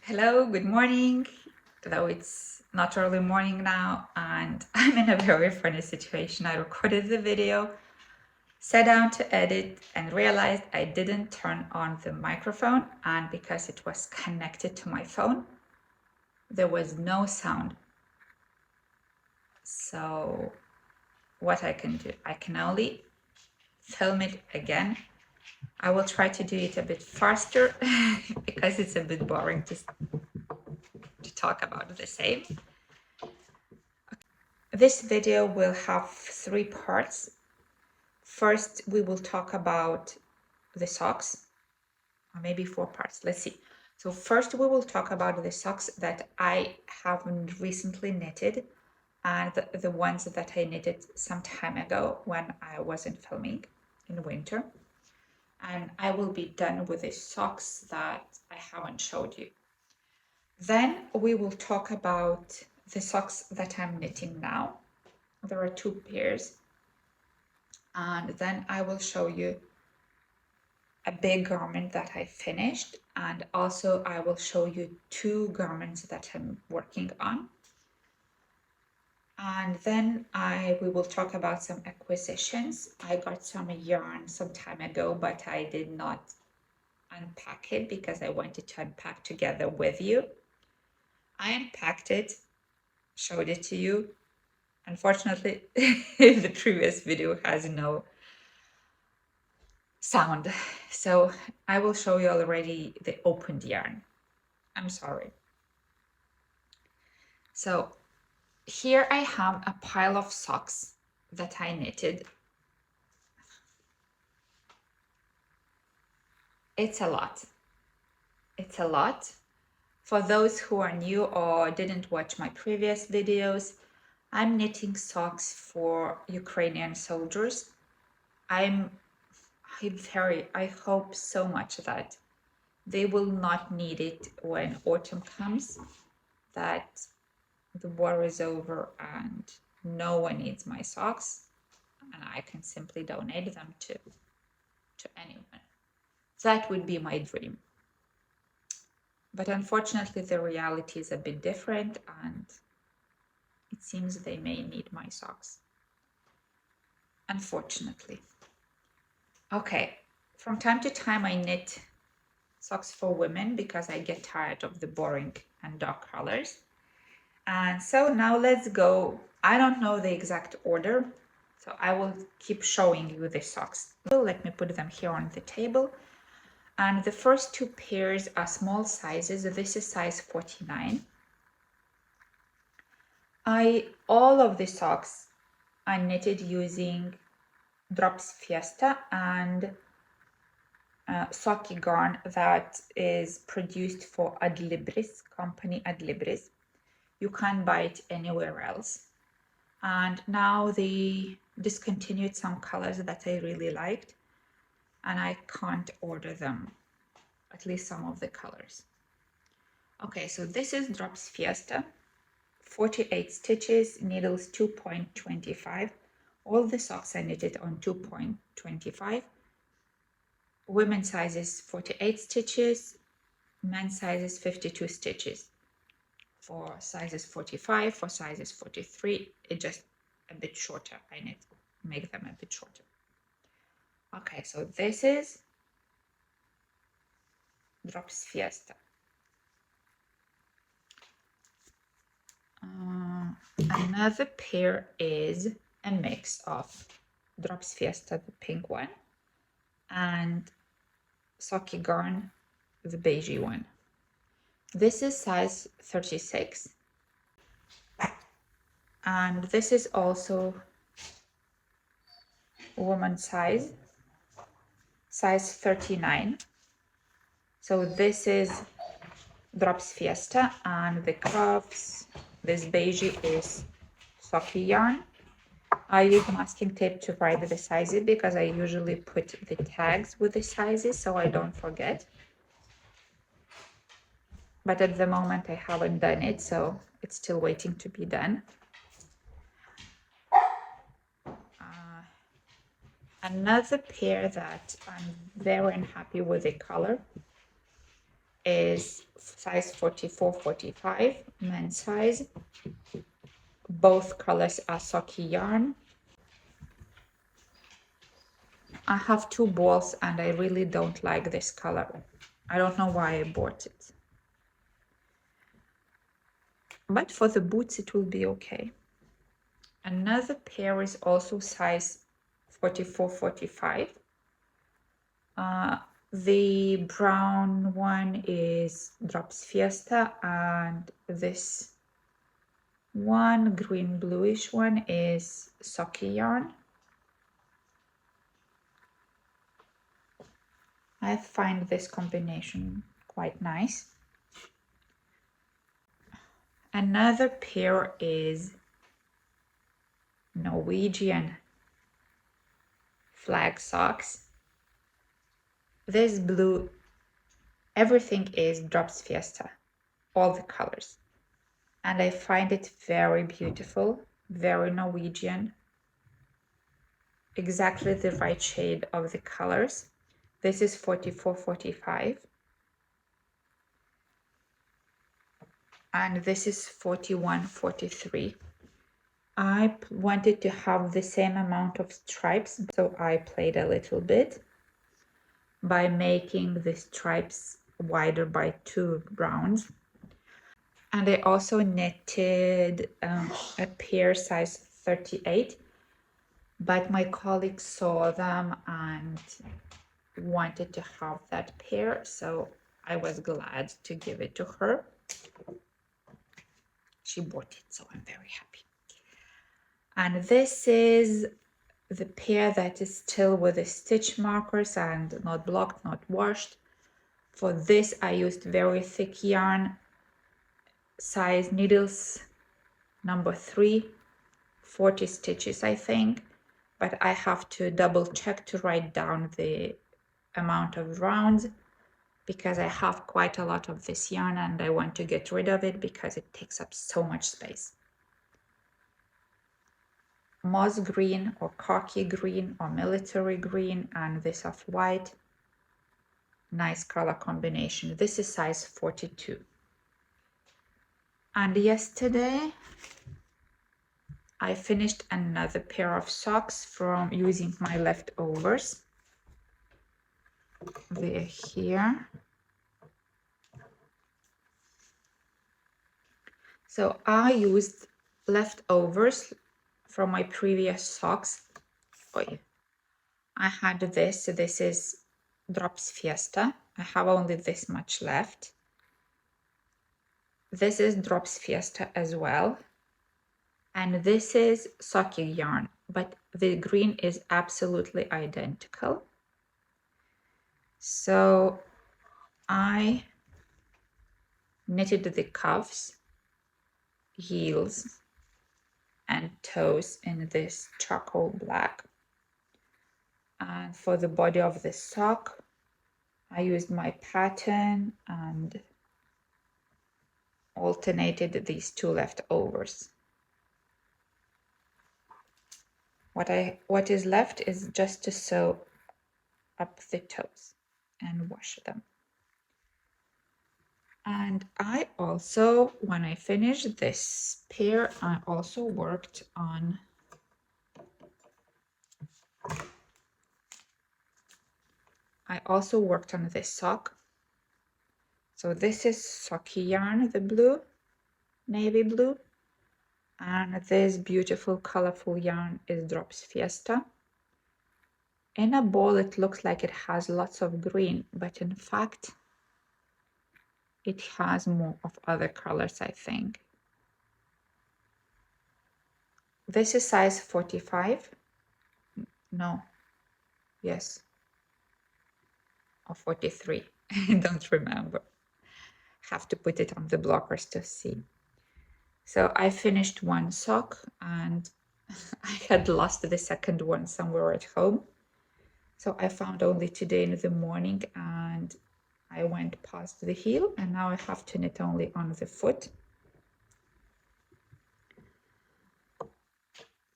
Hello, good morning. Though it's not early morning now, and I'm in a very funny situation. I recorded the video, sat down to edit, and realized I didn't turn on the microphone. And because it was connected to my phone, there was no sound. So, what I can do, I can only film it again. I will try to do it a bit faster because it's a bit boring to talk about the same. This video will have 3 parts. First, we will talk about the socks, or maybe 4 parts. Let's see. So first, we will talk about the socks that I haven't recently knitted, and the ones that I knitted some time ago when I wasn't filming in winter. And I will be done with the socks that I haven't showed you. Then we will talk about the socks that I'm knitting now. There are 2 pairs. And then I will show you a big garment that I finished, and also I will show you 2 garments that I'm working on. And then we will talk about some acquisitions. I got some yarn some time ago, but I did not unpack it because I wanted to unpack together with you. I unpacked it, showed it to you. Unfortunately, the previous video has no sound. So I will show you already the opened yarn. I'm sorry. So here I have a pile of socks that I knitted. It's a lot. It's a lot. For those who are new or didn't watch my previous videos, I'm knitting socks for Ukrainian soldiers. I hope so much that they will not need it when autumn comes, that the war is over and no one needs my socks, and I can simply donate them to anyone. That would be my dream. But unfortunately, the reality is a bit different, and it seems they may need my socks. Unfortunately. Okay, from time to time I knit socks for women because I get tired of the boring and dark colors. And so now let's go. I don't know the exact order, so I will keep showing you the socks. Let me put them here on the table. And the first 2 pairs are small sizes. This is size 49. All of the socks are knitted using Drops Fiesta and Socky garn that is produced for Adlibris, company Adlibris. You can't buy it anywhere else. And now they discontinued some colors that I really liked, and I can't order them, at least some of the colors. Okay, so this is Drops Fiesta, 48 stitches, needles 2.25. All the socks are knitted on 2.25. Women's size is 48 stitches, men's size is 52 stitches. For sizes 45, for sizes 43, it's just a bit shorter. I need to make them a bit shorter. Okay, so this is Drops Fiesta. Another pair is a mix of Drops Fiesta, the pink one, and Socky Garn, the beigey one. This is size 36. And this is also woman's size 39. So this is Drops Fiesta, and the cuffs, this beigey is Socky yarn. I use masking tape to write the sizes because I usually put the tags with the sizes so I don't forget. But at the moment I haven't done it, so it's still waiting to be done. Another pair that I'm very unhappy with the color is size 44-45, men's size. Both colors are Socky yarn. I have 2 balls and I really don't like this color. I don't know why I bought it. But for the boots it will be okay. Another pair is also size 44-45. The brown one is Drops Fiesta, and this one, green bluish one, is Socky yarn. I find this combination quite nice. Another pair is Norwegian flag socks. This blue, everything is Drops Fiesta, all the colors. And I find it very beautiful, very Norwegian. Exactly the right shade of the colors. This is 44-45. And this is 41-43. I wanted to have the same amount of stripes, so I played a little bit by making the stripes wider by 2 rounds. And I also knitted a pair size 38, but my colleague saw them and wanted to have that pair, so I was glad to give it to her. She bought it, so I'm very happy. And this is the pair that is still with the stitch markers and not blocked, not washed. For this I used very thick yarn, size needles number 3, 40 stitches I think, but I have to double check to write down the amount of rounds because I have quite a lot of this yarn and I want to get rid of it because it takes up so much space. Moss green or khaki green or military green, and this of white. Nice color combination. This is size 42. And yesterday I finished another pair of socks from using my leftovers. They're here. So I used leftovers from my previous socks. I had this. This is Drops Fiesta. I have only this much left. This is Drops Fiesta as well. And this is Socky yarn, but the green is absolutely identical. So I knitted the cuffs, heels, and toes in this charcoal black. And for the body of the sock, I used my pattern and alternated these 2 leftovers. What is left is just to sew up the toes and wash them. And I also, when I finished this pair, I also worked on this sock. So this is Socky yarn, the blue, navy blue, and this beautiful colorful yarn is Drops Fiesta. In a ball it looks like it has lots of green, but in fact it has more of other colors, I think. This is size 45. No, yes, or 43. I don't remember. Have to put it on the blockers to see. So I finished one sock and I had lost the second one somewhere at home. So I found only today in the morning and I went past the heel and now I have to knit only on the foot.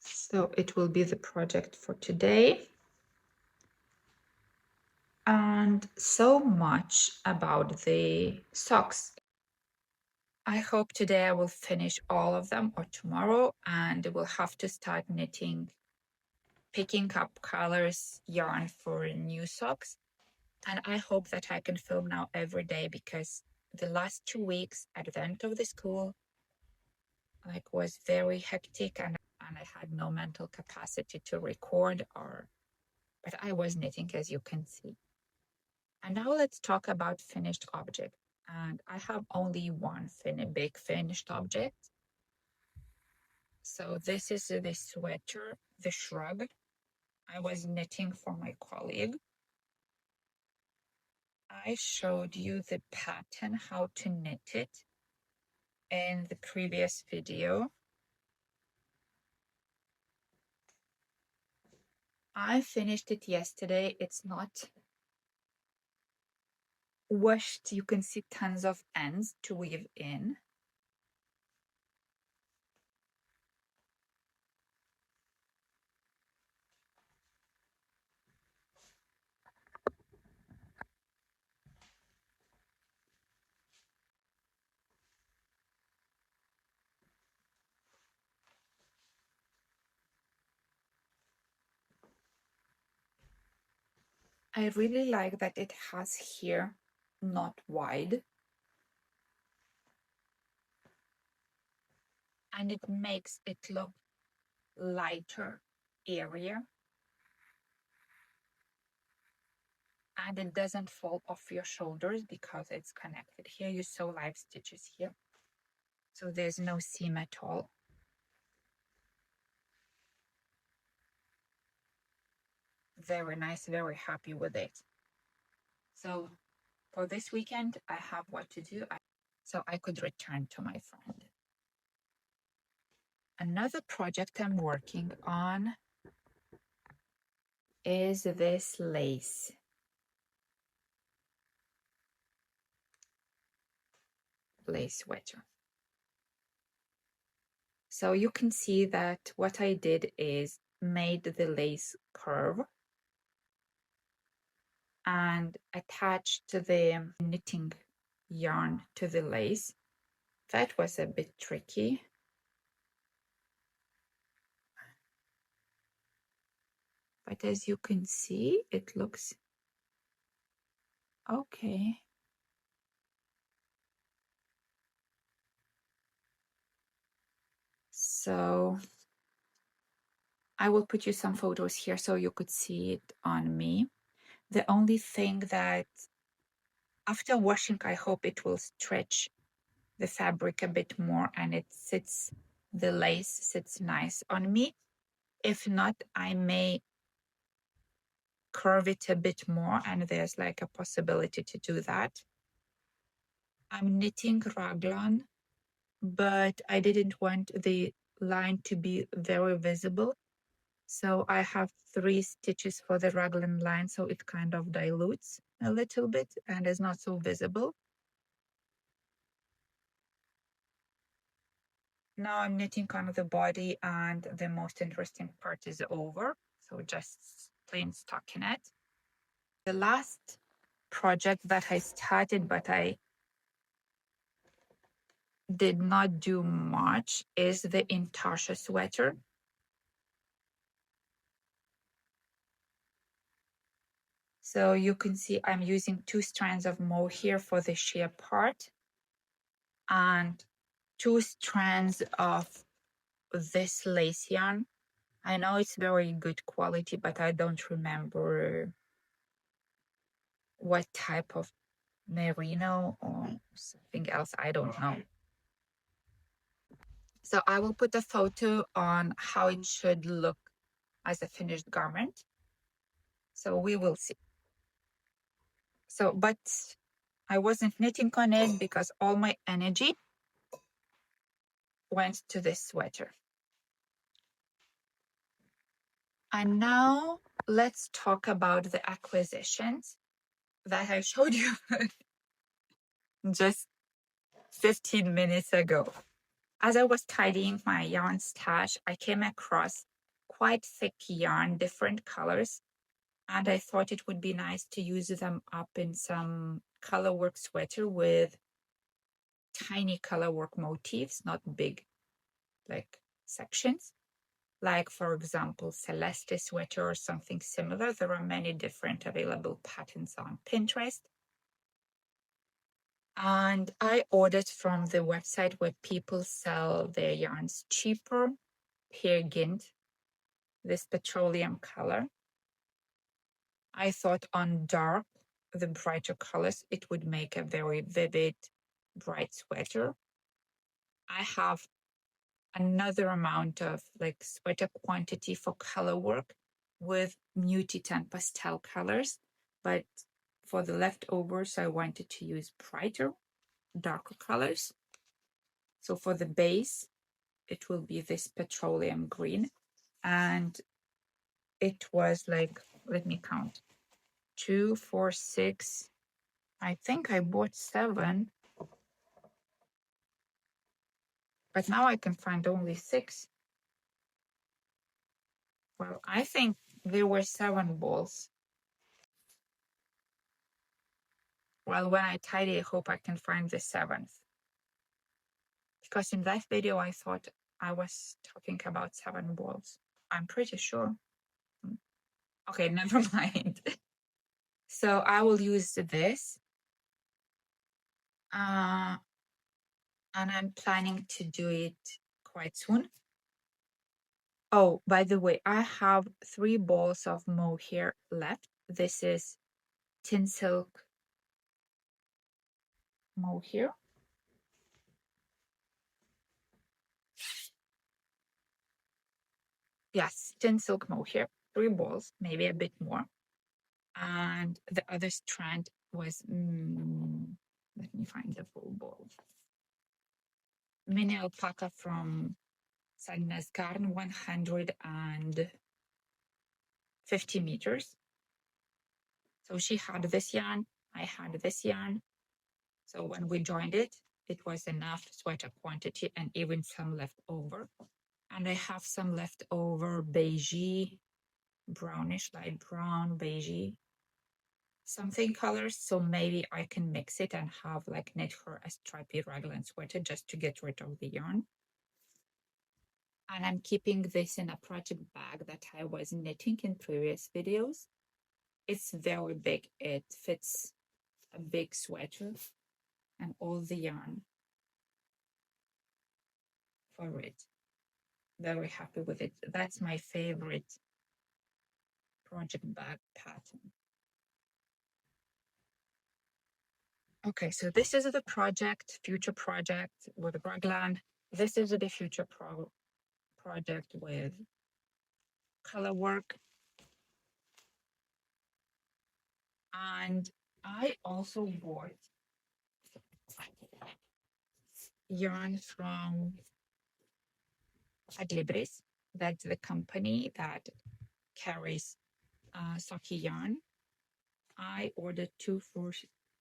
So it will be the project for today. And so much about the socks. I hope today I will finish all of them or tomorrow, and we'll have to start knitting, picking up colors, yarn for new socks. And I hope that I can film now every day, because the last 2 weeks at the end of the school was very hectic, and I had no mental capacity to record, but I was knitting, as you can see. And now let's talk about finished object. And I have only one big finished object. So this is the sweater, the shrug. I was knitting for my colleague. I showed you the pattern, how to knit it, in the previous video. I finished it yesterday. It's not washed. You can see tons of ends to weave in. I really like that it has here not wide, and it makes it look lighter area, and it doesn't fall off your shoulders because it's connected. Here you sew live stitches here, so there's no seam at all. Very nice, very happy with it. So for this weekend, I have what to do, so I could return to my friend. Another project I'm working on is this lace sweater. So you can see that what I did is made the lace curve and attached the knitting yarn to the lace. That was a bit tricky. But as you can see, it looks okay. So I will put you some photos here so you could see it on me. The only thing that after washing, I hope it will stretch the fabric a bit more and the lace sits nice on me. If not, I may curve it a bit more, and there's like a possibility to do that. I'm knitting raglan, but I didn't want the line to be very visible. So I have 3 stitches for the raglan line, so it kind of dilutes a little bit and is not so visible. Now I'm knitting on the body, and the most interesting part is over. So just plain stockinette. The last project that I started, but I did not do much, is the Intasha sweater. So you can see I'm using 2 strands of mohair for the sheer part and 2 strands of this lace yarn. I know it's very good quality, but I don't remember what type of merino or something else. I don't know. So I will put a photo on how it should look as a finished garment. So we will see. So, but I wasn't knitting on it because all my energy went to this sweater. And now let's talk about the acquisitions that I showed you just 15 minutes ago. As I was tidying my yarn stash, I came across quite thick yarn, different colors. And I thought it would be nice to use them up in some colorwork sweater with tiny colorwork motifs, not big like sections. Like, for example, Celeste sweater or something similar. There are many different available patterns on Pinterest. And I ordered from the website where people sell their yarns cheaper, Peer Gynt, this petroleum color. I thought on dark, the brighter colors, it would make a very vivid, bright sweater. I have another amount of like sweater quantity for color work with muted and pastel colors, but for the leftovers, I wanted to use brighter, darker colors. So for the base, it will be this petroleum green, and it was like, let me count, 2, 4, 6. I think I bought 7, but now I can find only 6. Well, I think there were 7 balls. Well, when I tidy, I hope I can find the 7th. Because in that video, I thought I was talking about 7 balls. I'm pretty sure. Okay, never mind. So I will use this. And I'm planning to do it quite soon. Oh, by the way, I have 3 balls of mohair left. This is Tin Silk mohair. Yes, Tin Silk mohair, 3 balls, maybe a bit more. And the other strand was, let me find the full ball. Mini alpaca from Sagnas Garn, 150 meters. So she had this yarn, I had this yarn. So when we joined it, it was enough sweater quantity and even some left over. And I have some leftover beigey, brownish, light brown, beigey, something colors. So maybe I can mix it and have like knit her a stripy raglan sweater just to get rid of the yarn. And I'm keeping this in a project bag that I was knitting in previous videos. It's very big. It fits a big sweater and all the yarn for it. Very happy with it. That's my favorite project bag pattern. Okay, so this is the project, future project with raglan. This is the future project with color work. And I also bought yarn from Adlibris. That's the company that carries Saki yarn. I ordered 2 for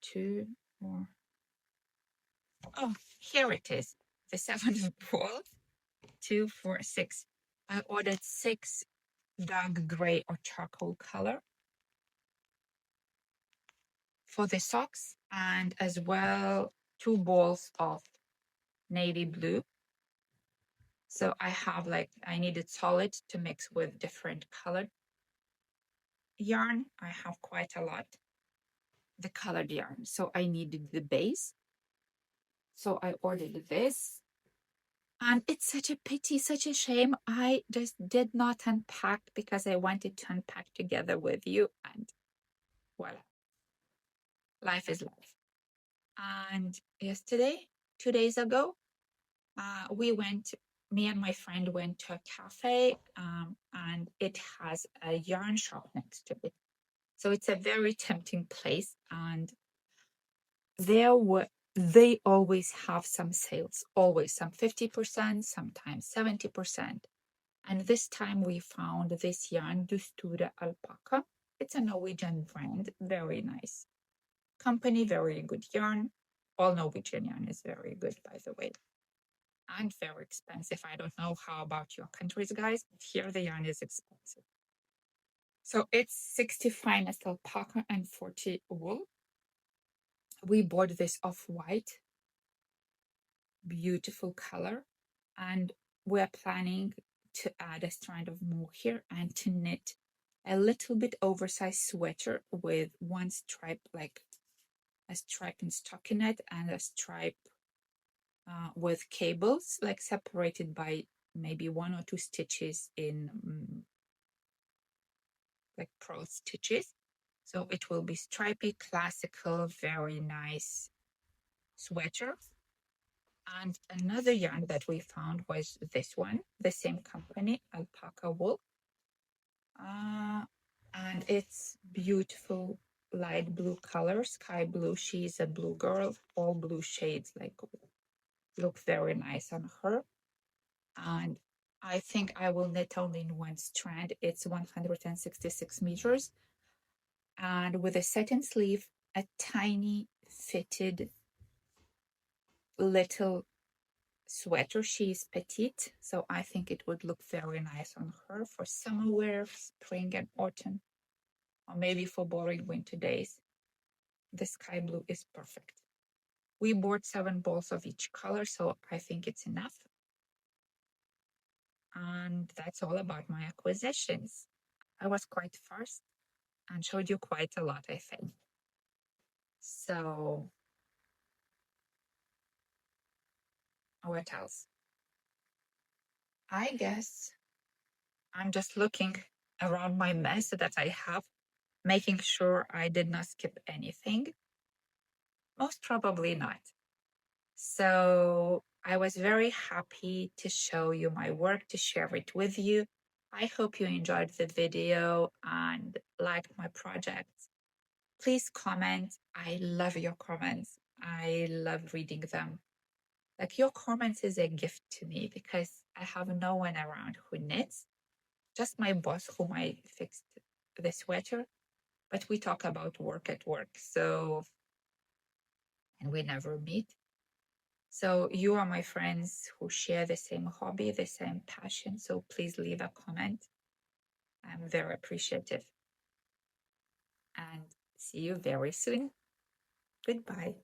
2 more. Oh, here it is. The 7th ball, 2, 4, 6. I ordered 6 dark gray or charcoal color for the socks, and as well 2 balls of navy blue. So I have like, I needed solid to mix with different colored yarn. I have quite a lot, the colored yarn. So I needed the base. So I ordered this. And it's such a pity, such a shame. I just did not unpack because I wanted to unpack together with you. And voila, life is life. And yesterday, 2 days ago, me and my friend went to a cafe, and it has a yarn shop next to it. So it's a very tempting place. And they always have some sales, always some 50%, sometimes 70%. And this time we found this yarn, Dustura Alpaca. It's a Norwegian brand, very nice company, very good yarn. All Norwegian yarn is very good, by the way, and very expensive. I don't know how about your countries, guys, but here the yarn is expensive. So it's 60 finest alpaca and 40 wool. We bought this off-white, beautiful color, and we're planning to add a strand of mohair and to knit a little bit oversized sweater with one stripe, like a stripe in stockinette and a stripe with cables, like separated by maybe 1 or 2 stitches in like pearl stitches. So it will be stripy, classical, very nice sweater. And another yarn that we found was this one, the same company, Alpaca Wool. And it's beautiful light blue color, sky blue. She's a blue girl, all blue shades, like look very nice on her. And I think I will knit only in one strand. It's 166 meters. And with a satin sleeve, a tiny fitted little sweater. She's petite, so I think it would look very nice on her for summer wear, spring and autumn, or maybe for boring winter days. The sky blue is perfect. We bought 7 balls of each color, so I think it's enough. And that's all about my acquisitions. I was quite fast and showed you quite a lot, I think. So, what else? I guess I'm just looking around my mess that I have, making sure I did not skip anything. Most probably not. So I was very happy to show you my work, to share it with you. I hope you enjoyed the video and liked my project. Please comment. I love your comments. I love reading them. Like your comments is a gift to me because I have no one around who knits, just my boss whom I fixed the sweater, but we talk about work at work. So, and we never meet. So you are my friends who share the same hobby, the same passion. So please leave a comment. I'm very appreciative. And see you very soon. Goodbye.